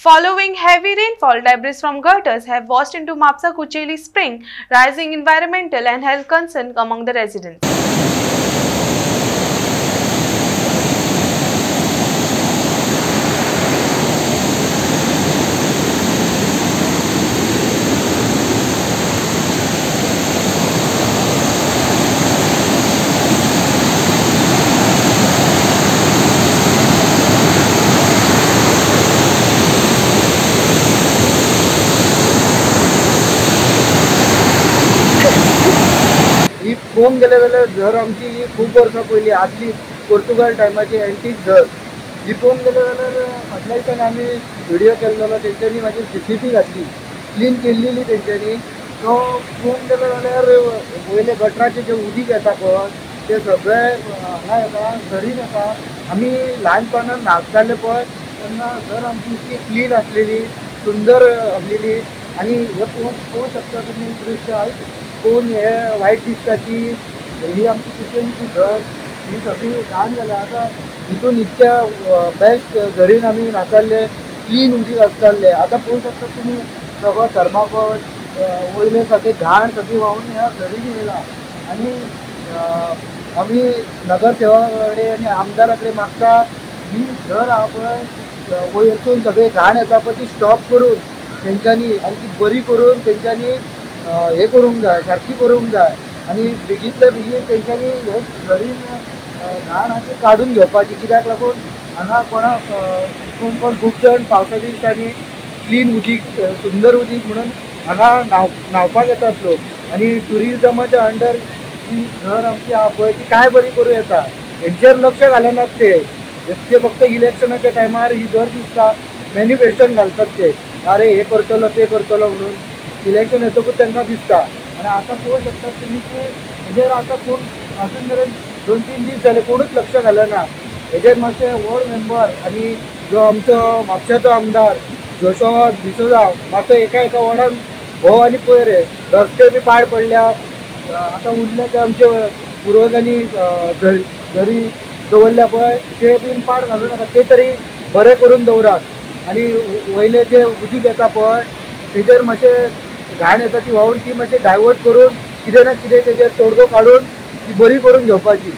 Following heavy rainfall, debris from gutters have washed into Mapsa Kucheli Spring, raising environmental and health concerns among the residents. ही पळोवंक गेले जाल्यार झर आमची ही खूब वर्सां पयलीं आदली पोर्तुगाल टायमाची एंटीक झर ही पळोवंक गेले जाल्यार फाटल्या दिसांनी आमी व्हिडियो केल्लो तेंच्यांनी मागीर CCTV घातली क्लीन केल्ली तेंच्यांनी तो पळोवंक गेले जाल्यार वयले गटराचें जें उदीक येता पळय तें सगळें हांगा येता झरीन येता. आमी ल्हानपणांत न्हाताले पळय तेन्ना झर आमची इतकी क्लीन आसलेली सुंदर आसलेली आनी हे पळोवंक शकता तुमी दृश्य कोण हे वायट दिसता की ही आमची कुशेंची झर ही सगळी घाण जाल्या. आतां हितून इतक्या बेस्ट झरीन आमी न्हाताले क्लीन उदीक आसताले. आतां पळोवंक शकता तुमी सगळो थर्माकोल वयले सगळे घाण सगळी व्हांवून ह्या झरीन येयला. आनी आमी नगरसेवका कडेन आनी आमदारा कडेन मागता ही झर आहा पळय वयरसून सगळे घाण येता पळय ती स्टॉप करून तेंच्यांनी आनी ती बरी करून तेंच्यांनी हे करूंक जाय सारकी करूंक जाय आनी बेगींतल्या बेगीन तेंच्यांनी हे झरीन घाण आहा ती काडून घेवपाची. कित्याक लागून हांगा कोणाक कोण खूब जाण पावसाच्या दिसांनी क्लीन उदीक सुंदर उदीक म्हणून हांगा न्हावपाक येतात लोक आनी ट्युरिजमाच्या अंडर ही झर आमची आहा पळय ती काय बरी करूं येता हेंचेर लक्ष घालनात ते फक्त इलेक्शनाच्या टायमार ही झर दिसता मॅनिफेस्टोन घालतात ते अरे हे करतलो ते करतलो म्हणून इलेक्शन येतकूच तांकां दिसता. आनी आतां पळोवंक शकतात तुमी की हेजेर आतां कोण अजून मेरेन 2-3 दीस जाले कोणूच लक्ष घालना. हेजेर मातशे वॉर्ड मेंबर आनी जो आमचो म्हापशाचो आमदार जोशुआ डिसोजा मातसो एका वॉर्डान भोव आनी पळय रे रस्ते बी पाड पडल्या. आतां उरले ते आमचे पुर्वजांनी झरी दवरल्या पळय ते बीन पाड घालूं नाका ते तरी बरें करून दवरात. आनी वयले जे उदीक येता पळय तेजेर मातशें घाण येता ती व्हांवून ती मातशें डायवर्ट करून कितें ना कितें तेजेर तोडगो काडून ती बरी करून घेवपाची.